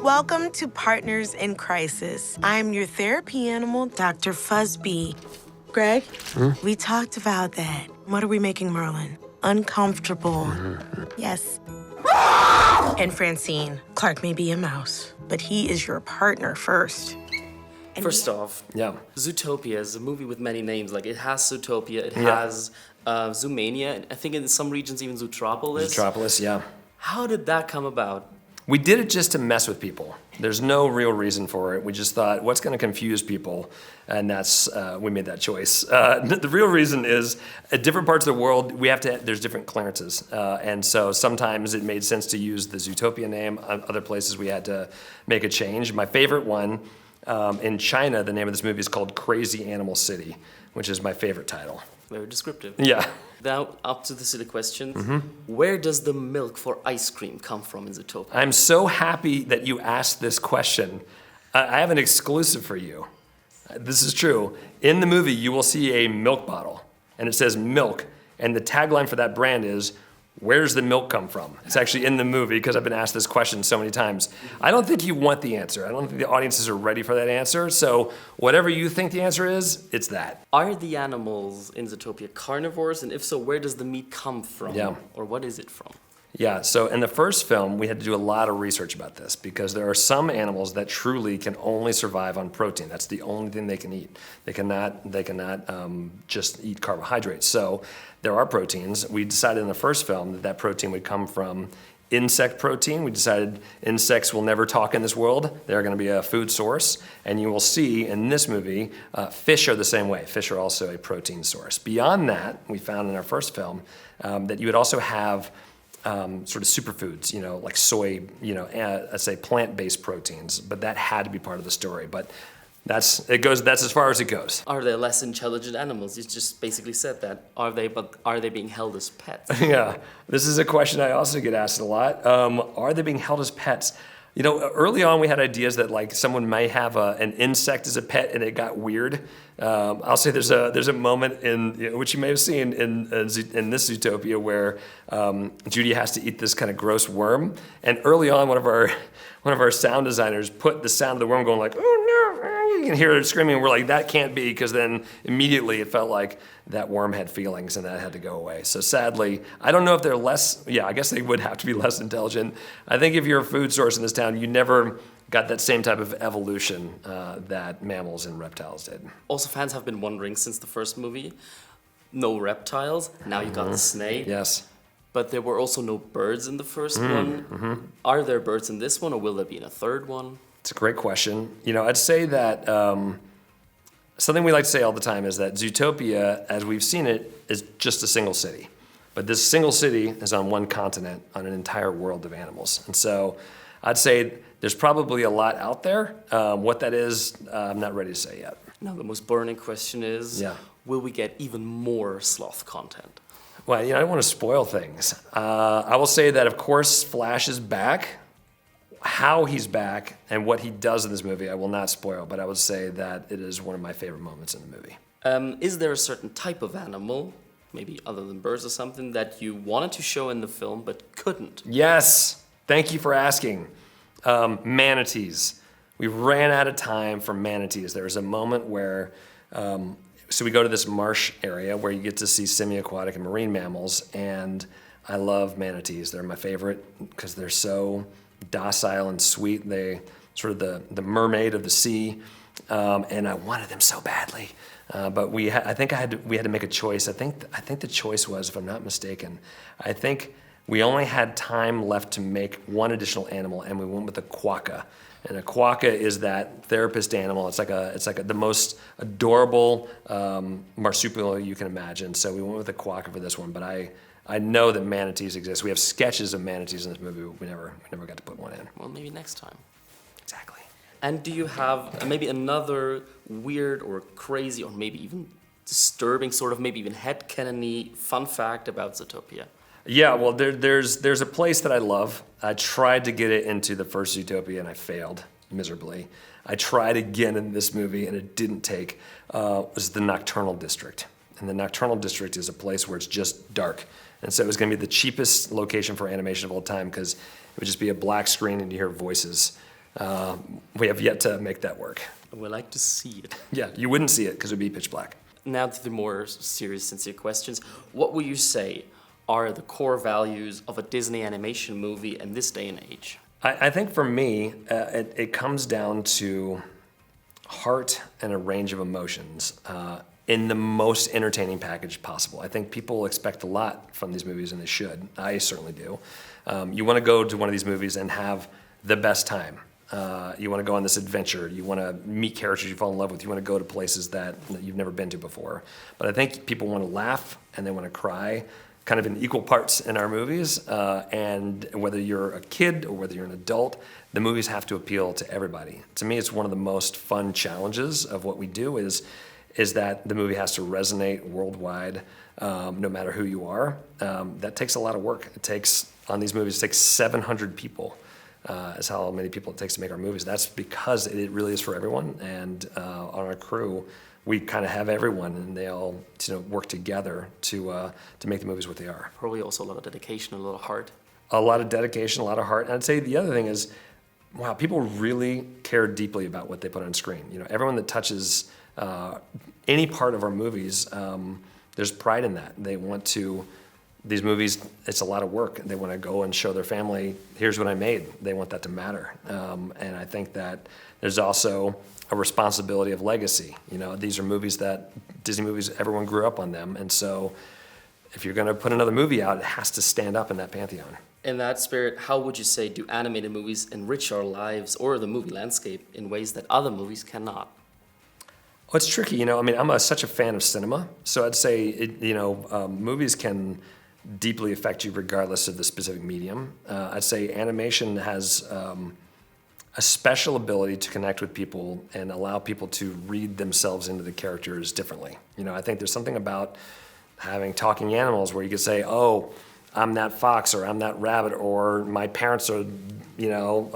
Welcome to Partners in Crisis. I'm your therapy animal, Dr. Fuzzbee. Greg, we talked about that. What are we making Merlin? Uncomfortable. Yes. And Francine, Clark may be a mouse, but he is your partner first. First off, Zootopia is a movie with many names. Like, it has Zootopia, it has ZOOMANIA, and I think in some regions even Zootropolis. Zootropolis, yeah. How did that come about? We did it just to mess with people. There's no real reason for it. We just thought, what's going to confuse people? And that's, we made that choice. The real reason is, at different parts of the world, there's different clearances. And so sometimes it made sense to use the Zootopia name. Other places we had to make a change. My favorite one, in China, the name of this movie is called Crazy Animal City, which is my favorite title. Very descriptive. Yeah. Now, up to the silly questions. Where does the milk for ice cream come from in Zootopia? I'm so happy that you asked this question. I have an exclusive for you. This is true. In the movie, you will see a milk bottle, and it says milk, and the tagline for that brand is, "Where does the milk come from?" It's actually in the movie because I've been asked this question so many times. I don't think you want the answer. I don't think the audiences are ready for that answer. So whatever you think the answer is, it's that. Are the animals in Zootopia carnivores? And if so, where does the meat come from? Yeah. Or what is it from? Yeah, so in the first film, we had to do a lot of research about this because there are some animals that truly can only survive on protein. That's the only thing they can eat. They cannot just eat carbohydrates. So there are proteins. We decided in the first film that protein would come from insect protein. We decided insects will never talk in this world. They're going to be a food source. And you will see in this movie, fish are the same way. Fish are also a protein source. Beyond that, we found in our first film that you would also have sort of superfoods, like soy, let's say plant-based proteins, but that had to be part of the story. But that's as far as it goes. Are they less intelligent animals? You just basically said that. Are they being held as pets? Yeah, this is a question I also get asked a lot. Are they being held as pets? Early on we had ideas that like someone may have an insect as a pet, and it got weird. I'll say there's a moment in which you may have seen in this Zootopia where Judy has to eat this kind of gross worm, and early on one of our sound designers put the sound of the worm going like, oh no, you can hear it screaming, and we're like, that can't be, because then immediately it felt like that worm had feelings and that had to go away. So sadly, I don't know if they're less, I guess they would have to be less intelligent. I think if you're a food source in this town, you never got that same type of evolution that mammals and reptiles did. Also, fans have been wondering since the first movie, no reptiles, now you got the snake. Yes. But there were also no birds in the first one. Are there birds in this one, or will there be in a third one? It's a great question. I'd say that something we like to say all the time is that Zootopia, as we've seen it, is just a single city. But this single city is on one continent, on an entire world of animals. And so I'd say there's probably a lot out there. What that is, I'm not ready to say yet. Now, the most burning question is, will we get even more sloth content? Well, I don't want to spoil things. I will say that, of course, Flash is back. How he's back and what he does in this movie, I will not spoil, but I would say that it is one of my favorite moments in the movie. Is there a certain type of animal, maybe other than birds or something, that you wanted to show in the film but couldn't? Yes. Thank you for asking. Manatees. We ran out of time for manatees. There was a moment where, so we go to this marsh area where you get to see semi-aquatic and marine mammals, and I love manatees. They're my favorite because they're so docile and sweet. They sort of the mermaid of the sea, and I wanted them so badly. But we had to make a choice. I think the choice was, if I'm not mistaken, I think we only had time left to make one additional animal, and we went with a quokka. And a quokka is that therapist animal. It's like the most adorable marsupial you can imagine. So we went with a quokka for this one. But I know that manatees exist. We have sketches of manatees in this movie, but we never got to put one in. Well, maybe next time. Exactly. And do you have maybe another weird or crazy or maybe even disturbing, sort of maybe even headcanon-y fun fact about Zootopia? Yeah, well, there's a place that I love. I tried to get it into the first Zootopia, and I failed miserably. I tried again in this movie, and it didn't take. It was the Nocturnal District. And the Nocturnal District is a place where it's just dark. And so it was going to be the cheapest location for animation of all time because it would just be a black screen and you hear voices. We have yet to make that work. We like to see it. Yeah, you wouldn't see it because it would be pitch black. Now to the more serious, sincere questions. What would you say are the core values of a Disney animation movie in this day and age? I think for me, it comes down to heart and a range of emotions in the most entertaining package possible. I think people expect a lot from these movies, and they should. I certainly do. You want to go to one of these movies and have the best time. You want to go on this adventure. You want to meet characters you fall in love with. You want to go to places that you've never been to before. But I think people want to laugh and they want to cry kind of in equal parts in our movies. And whether you're a kid or whether you're an adult, the movies have to appeal to everybody. To me, it's one of the most fun challenges of what we do is that the movie has to resonate worldwide, no matter who you are. That takes a lot of work. On these movies, it takes 700 people. Is how many people it takes to make our movies. That's because it really is for everyone. And on our crew, we kind of have everyone, and they all work together to make the movies what they are. Probably also a lot of dedication, a lot of heart. A lot of dedication, a lot of heart. And I'd say the other thing is, wow, people really care deeply about what they put on screen. Everyone that touches any part of our movies, there's pride in that. They want to. These movies, it's a lot of work. They want to go and show their family, here's what I made. They want that to matter. And I think that there's also a responsibility of legacy. These are movies Disney movies, everyone grew up on them. And so if you're going to put another movie out, it has to stand up in that pantheon. In that spirit, how would you say do animated movies enrich our lives or the movie landscape in ways that other movies cannot? Well, it's tricky. I'm such a fan of cinema. So I'd say, movies can deeply affect you regardless of the specific medium. I'd say animation has a special ability to connect with people and allow people to read themselves into the characters differently. I think there's something about having talking animals where you could say, oh, I'm that fox, or I'm that rabbit, or my parents are, name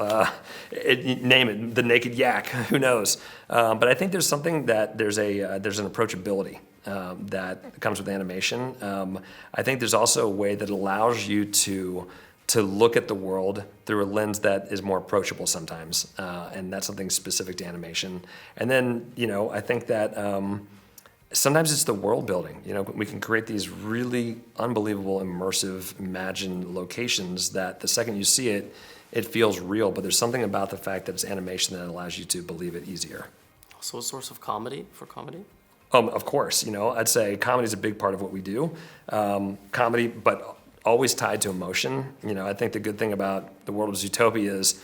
it, the naked yak, who knows? But I think there's something that there's an approachability that comes with animation. I think there's also a way that allows you to look at the world through a lens that is more approachable sometimes, and that's something specific to animation. And then, I think that sometimes it's the world building. We can create these really unbelievable, immersive, imagined locations that the second you see it, it feels real. But there's something about the fact that it's animation that allows you to believe it easier. Also a source of comedy for comedy? Of course, I'd say comedy is a big part of what we do. Comedy, but always tied to emotion. I think the good thing about the world of Zootopia is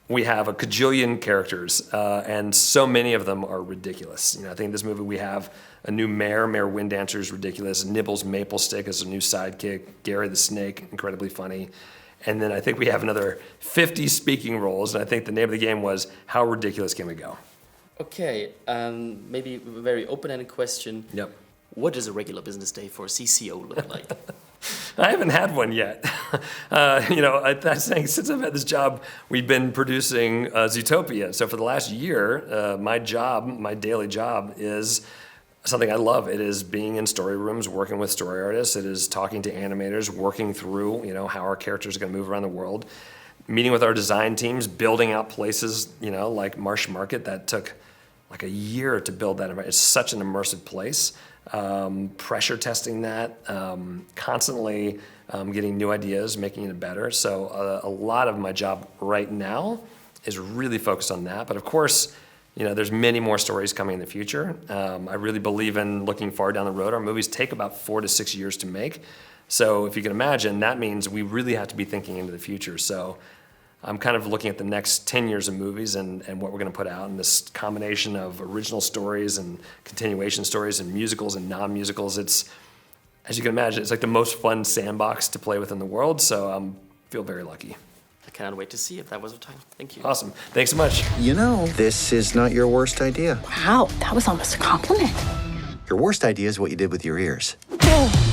we have a cajillion characters, and so many of them are ridiculous. I think in this movie we have a new Mehr Wind Dancer is ridiculous. Nibbles Maple Stick is a new sidekick. Gary the Snake, incredibly funny. And then I think we have another 50 speaking roles, and I think the name of the game was, how ridiculous can we go? Okay, maybe a very open-ended question. Yep. What does a regular business day for a CCO look like? I haven't had one yet. I'm saying since I've had this job, we've been producing Zootopia. So for the last year, my daily job is something I love. It is being in story rooms, working with story artists. It is talking to animators, working through, how our characters are going to move around the world, meeting with our design teams, building out places, like Marsh Market that took like a year to build that. It's such an immersive place. Pressure testing that, constantly getting new ideas, making it better. So a lot of my job right now is really focused on that. But of course, there's many more stories coming in the future. I really believe in looking far down the road. Our movies take about 4 to 6 years to make. So if you can imagine, that means we really have to be thinking into the future. So I'm kind of looking at the next 10 years of movies and what we're going to put out, and this combination of original stories and continuation stories and musicals and non-musicals. It's, as you can imagine, it's like the most fun sandbox to play with in the world, so I feel very lucky. I cannot wait to see it. That was our time. Thank you. Awesome. Thanks so much. This is not your worst idea. Wow, that was almost a compliment. Your worst idea is what you did with your ears. Oh.